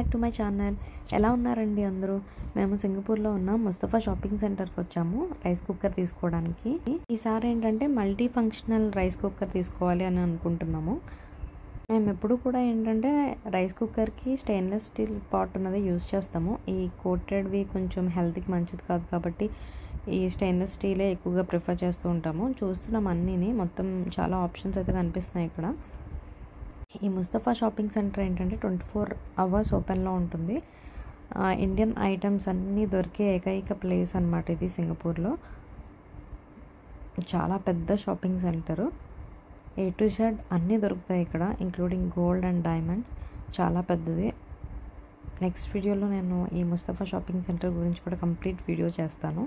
Back to my channel. ఎలా ఉన్నారండి అందరూ? మేము సింగపూర్లో ఉన్న ముస్తఫా షాపింగ్ సెంటర్కి వచ్చాము రైస్ కుక్కర్ తీసుకోవడానికి. ఈసారి ఏంటంటే మల్టీ ఫంక్షనల్ రైస్ కుక్కర్ తీసుకోవాలి అని అనుకుంటున్నాము. మేము ఎప్పుడు కూడా ఏంటంటే రైస్ కుక్కర్కి స్టెయిన్లెస్ స్టీల్ పాట్ ఉన్నది యూజ్ చేస్తాము. ఈ కోటెడ్వి కొంచెం హెల్త్కి మంచిది కాదు కాబట్టి ఈ స్టెయిన్లెస్ స్టీలే ఎక్కువగా ప్రిఫర్ చేస్తూ ఉంటాము. చూస్తున్నాం అన్నీని, మొత్తం చాలా ఆప్షన్స్ అయితే కనిపిస్తున్నాయి ఇక్కడ. ఈ ముస్తఫా షాపింగ్ సెంటర్ ఏంటంటే 24 అవర్స్ ఓపెన్లో ఉంటుంది. ఇండియన్ ఐటమ్స్ అన్నీ దొరికే ఏకైక ప్లేస్ అన్నమాట ఇది సింగపూర్లో. చాలా పెద్ద shopping centre. A to Z అన్నీ దొరుకుతాయి ఇక్కడ, ఇంక్లూడింగ్ గోల్డ్ అండ్ డైమండ్స్. చాలా పెద్దది. నెక్స్ట్ వీడియోలో నేను ఈ ముస్తఫా షాపింగ్ సెంటర్ గురించి కూడా కంప్లీట్ వీడియో చేస్తాను.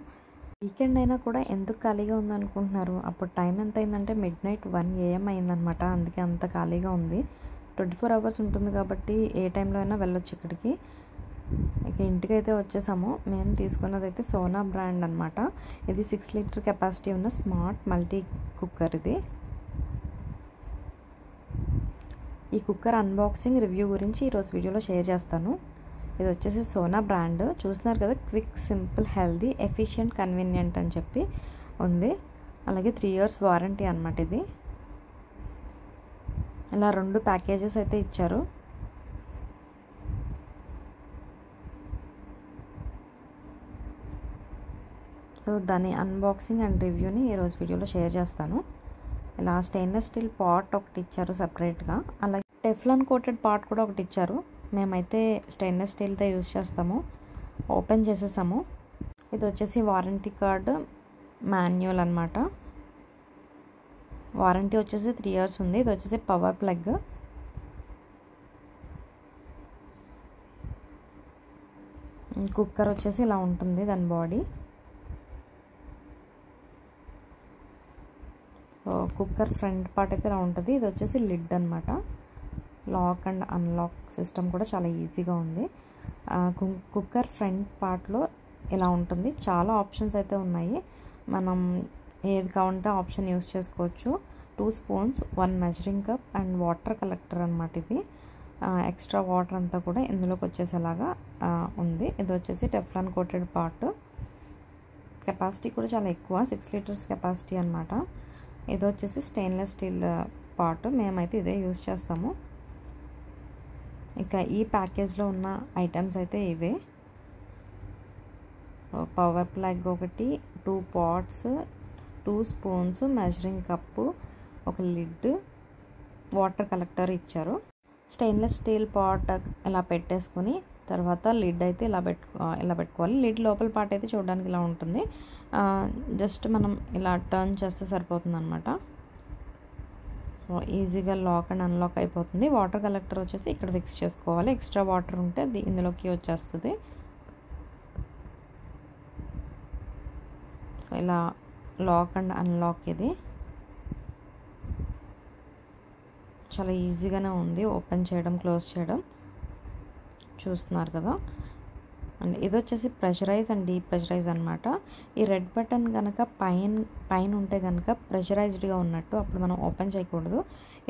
వీకెండ్ అయినా కూడా ఎందుకు ఖాళీగా ఉందనుకుంటున్నారు? అప్పుడు టైం ఎంత అయిందంటే midnight 1 AM అయిందనమాట. అందుకే అంత ఖాళీగా ఉంది. 24 అవర్స్ ఉంటుంది కాబట్టి ఏ టైంలో అయినా వెళ్ళొచ్చు ఇక్కడికి. ఇక ఇంటికైతే వచ్చేసాము. మేము తీసుకున్నది అయితే సోనా బ్రాండ్ అనమాట. ఇది 6 లీటర్ కెపాసిటీ ఉన్న స్మార్ట్ మల్టీ కుక్కర్. ఇది ఈ కుక్కర్ అన్బాక్సింగ్ రివ్యూ గురించి ఈరోజు వీడియోలో షేర్ చేస్తాను. ఇది వచ్చేసి సోనా బ్రాండ్. చూస్తున్నారు కదా, quick, simple, healthy, efficient, convenient అని చెప్పి ఉంది. అలాగే 3 years వారంటీ అన్నమాట ఇది. ఇలా 2 ప్యాకేజెస్ అయితే ఇచ్చారు. సో దాని అన్బాక్సింగ్ అండ్ రివ్యూని ఈరోజు వీడియోలో షేర్ చేస్తాను. ఇలా స్టెయిన్లెస్ స్టీల్ పాట్ ఒకటి ఇచ్చారు సపరేట్గా. అలాగే టెఫ్లాన్ కోటెడ్ పాట్ కూడా ఒకటి ఇచ్చారు. మేమైతే స్టెయిన్లెస్ స్టీల్తో యూజ్ చేస్తాము. ఓపెన్ చేసేసాము. ఇది వచ్చేసి వారంటీ కార్డు, మాన్యువల్ అనమాట. వారంటీ వచ్చేసి 3 years ఉంది. ఇది వచ్చేసి పవర్ ప్లగ్. కుక్కర్ వచ్చేసి ఇలా ఉంటుంది దాని body. So cooker front part అయితే ఇలా ఉంటుంది. ఇది వచ్చేసి లిడ్ అనమాట. లాక్ అండ్ అన్లాక్ సిస్టమ్ కూడా చాలా ఈజీగా ఉంది. కుక్కర్ ఫ్రంట్ పార్ట్లో ఇలా ఉంటుంది. చాలా ఆప్షన్స్ అయితే ఉన్నాయి. మనం ఏది కావాలంటే ఆప్షన్ యూస్ చేసుకోవచ్చు. 2 spoons, 1 measuring cup and water collector అనమాట. ఇది ఎక్స్ట్రా వాటర్ అంతా కూడా ఇందులోకి వచ్చేసేలాగా ఉంది. ఇది వచ్చేసి టెఫ్లాన్ కోటెడ్ పార్ట్. కెపాసిటీ కూడా చాలా ఎక్కువ, 6 liters కెపాసిటీ అనమాట. ఇది వచ్చేసి స్టెయిన్లెస్ స్టీల్ పార్ట్. మేమైతే ఇదే యూజ్ చేస్తాము. ఇక ఈ ప్యాకేజ్లో ఉన్న ఐటమ్స్ అయితే ఇవే. పవర్ ప్లగ్ ఒకటి, 2 pots, 2 spoons, మెజరింగ్ కప్పు, ఒక లిడ్, వాటర్ కలెక్టర్ ఇచ్చారు. స్టెయిన్లెస్ స్టీల్ పాట్ ఇలా పెట్టేసుకుని తర్వాత లిడ్ అయితే ఇలా పెట్టుకోవాలి. లిడ్ లోపల పార్ట్ అయితే చూడడానికి ఇలా ఉంటుంది. జస్ట్ మనం ఇలా టర్న్ చేస్తే సరిపోతుంది అనమాట. సో ఈజీగా లాక్ అండ్ అన్లాక్ అయిపోతుంది. వాటర్ కలెక్టర్ వచ్చేసి ఇక్కడ ఫిక్స్ చేసుకోవాలి. ఎక్స్ట్రా వాటర్ ఉంటే ఇందులోకి వచ్చేస్తుంది. సో ఇలా లాక్ అండ్ అన్లాక్. ఇది చాలా ఈజీగానే ఉంది ఓపెన్ చేయడం, క్లోజ్ చేయడం. చూస్తున్నారు కదా. అండ్ ఇది వచ్చేసి ప్రెషరైజ్ అండ్ డీప్రెషరైజ్ అనమాట. ఈ రెడ్ బటన్ కనుక పైన ఉంటే కనుక ప్రెషరైజ్డ్గా ఉన్నట్టు, అప్పుడు మనం ఓపెన్ చేయకూడదు.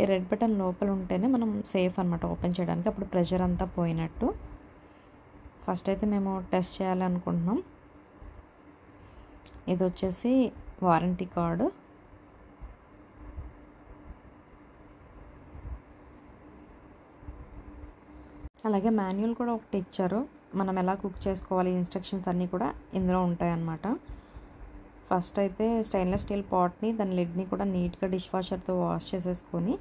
ఈ రెడ్ బటన్ లోపల ఉంటేనే మనం సేఫ్ అనమాట ఓపెన్ చేయడానికి, అప్పుడు ప్రెషర్ అంతా పోయినట్టు. ఫస్ట్ అయితే మేము టెస్ట్ చేయాలి అనుకుంటున్నాం. ఇది వచ్చేసి వారంటీ కార్డు. అలాగే మాన్యువల్ కూడా ఒకటి ఇచ్చారు. మనం ఎలా కుక్ చేసుకోవాలి, ఇన్స్ట్రక్షన్స్ అన్నీ కూడా ఇందులో ఉంటాయన్నమాట. ఫస్ట్ అయితే స్టెయిన్లెస్ స్టీల్ పాట్ని, దాని లిడ్ని కూడా నీట్గా డిష్ వాషర్తో వాష్ చేసేసుకొని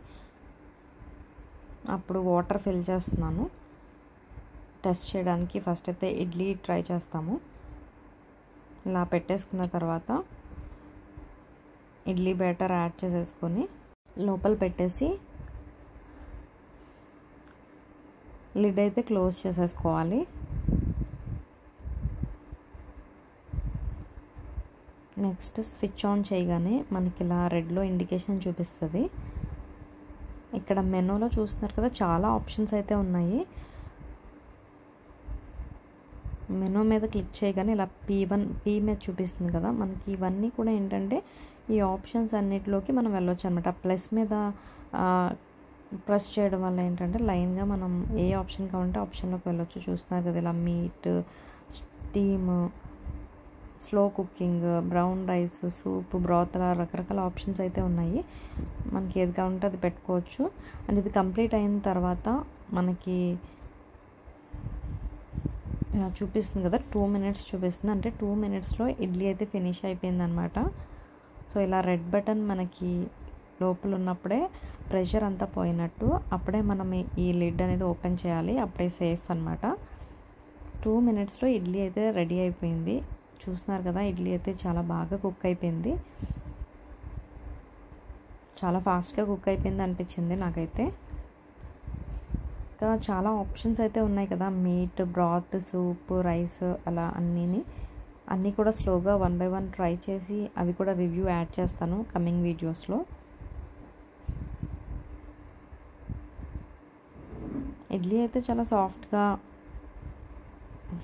అప్పుడు వాటర్ ఫిల్ చేస్తున్నాను టెస్ట్ చేయడానికి. ఫస్ట్ అయితే ఇడ్లీ ట్రై చేస్తాము. ఇలా పెట్టేసుకున్న తర్వాత ఇడ్లీ బ్యాటర్ యాడ్ చేసేసుకొని లోపల పెట్టేసి లిడ్ అయితే క్లోజ్ చేసేసుకోవాలి. నెక్స్ట్ స్విచ్ ఆన్ చేయగానే మనకి ఇలా రెడ్లో ఇండికేషన్ చూపిస్తుంది. ఇక్కడ మెనూలో చూస్తున్నారు కదా, చాలా ఆప్షన్స్ అయితే ఉన్నాయి. మెనూ మీద క్లిక్ చేయగానే ఇలా P మీద చూపిస్తుంది కదా, మనకి ఇవన్నీ కూడా ఏంటంటే ఈ ఆప్షన్స్ అన్నిటిలోకి మనం వెళ్ళొచ్చు అనమాట. ప్లస్ మీద ప్రెస్ చేయడం వల్ల ఏంటంటే లైన్గా మనం ఏ ఆప్షన్ కావాలంటే ఆప్షన్లోకి వెళ్ళొచ్చు. చూస్తున్నారు కదా ఇలా meat, steam, slow cooking, brown rice, soup, broth అలా రకరకాల ఆప్షన్స్ అయితే ఉన్నాయి. మనకి ఏది కావాలంటే అది పెట్టుకోవచ్చు. అండ్ ఇది కంప్లీట్ అయిన తర్వాత మనకి చూపిస్తుంది కదా 2 minutes చూపిస్తుంది. అంటే 2 minutesలో ఇడ్లీ అయితే ఫినిష్ అయిపోయిందనమాట. సో ఇలా రెడ్ బటన్ మనకి లోపల ఉన్నప్పుడే ప్రెషర్ అంతా పోయినట్టు, అప్పుడే మనం ఈ లిడ్ అనేది ఓపెన్ చేయాలి. అప్పుడే సేఫ్ అనమాట. 2 minutesలో ఇడ్లీ అయితే రెడీ అయిపోయింది. చూస్తున్నారు కదా ఇడ్లీ అయితే చాలా బాగా కుక్ అయిపోయింది. చాలా ఫాస్ట్గా కుక్ అయిపోయింది అనిపించింది నాకైతే. ఇంకా చాలా ఆప్షన్స్ అయితే ఉన్నాయి కదా, మీట్, బ్రాత్, సూప్, రైస్ అలా అన్నీ కూడా స్లోగా 1 by 1 ట్రై చేసి అవి కూడా రివ్యూ యాడ్ చేస్తాను కమింగ్ వీడియోస్లో. ఇడ్లీ అయితే చాలా సాఫ్ట్గా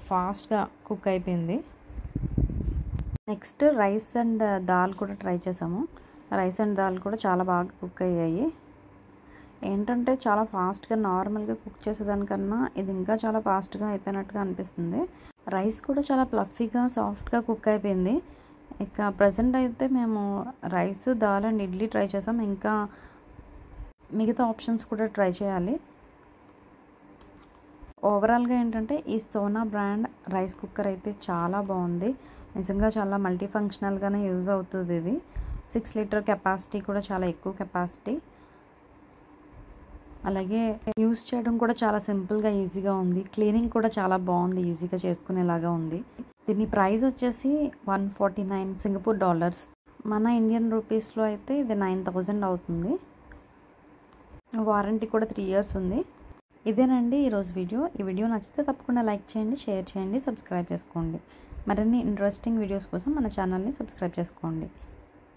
ఫాస్ట్గా కుక్ అయిపోయింది. నెక్స్ట్ రైస్ అండ్ దాల్ కూడా ట్రై చేసాము. రైస్ అండ్ దాల్ కూడా చాలా బాగా కుక్ అయ్యాయి. ఏంటంటే చాలా ఫాస్ట్గా నార్మల్గా కుక్ చేసేదానికన్నా ఇది ఇంకా చాలా ఫాస్ట్గా అయిపోయినట్టుగా అనిపిస్తుంది. రైస్ కూడా చాలా ప్లఫీగా సాఫ్ట్గా కుక్ అయిపోయింది. ఇక ప్రజెంట్ అయితే మేము rice, dal and idli try చేసాం. ఇంకా మిగతా ఆప్షన్స్ కూడా ట్రై చేయాలి. ఓవరాల్గా ఏంటంటే ఈ సోనా బ్రాండ్ రైస్ కుక్కర్ అయితే చాలా బాగుంది. నిజంగా చాలా మల్టీ ఫంక్షనల్గానే యూజ్ అవుతుంది. ఇది 6 లీటర్ కెపాసిటీ కూడా చాలా ఎక్కువ కెపాసిటీ. అలాగే యూజ్ చేయడం కూడా చాలా సింపుల్గా ఈజీగా ఉంది. క్లీనింగ్ కూడా చాలా బాగుంది, ఈజీగా చేసుకునేలాగా ఉంది. దీని ప్రైస్ వచ్చేసి $149 సింగపూర్ డాలర్స్. మన ఇండియన్ రూపీస్లో అయితే ఇది 9,000 అవుతుంది. వారంటీ కూడా 3 years ఉంది. ఇదేనండి ఈరోజు వీడియో. ఈ వీడియో నచ్చితే తప్పకుండా లైక్ చేయండి, షేర్ చేయండి, సబ్స్క్రైబ్ చేసుకోండి. మరిన్ని ఇంట్రెస్టింగ్ వీడియోస్ కోసం మన ఛానల్ని సబ్స్క్రైబ్ చేసుకోండి.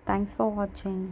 Thanks for watching.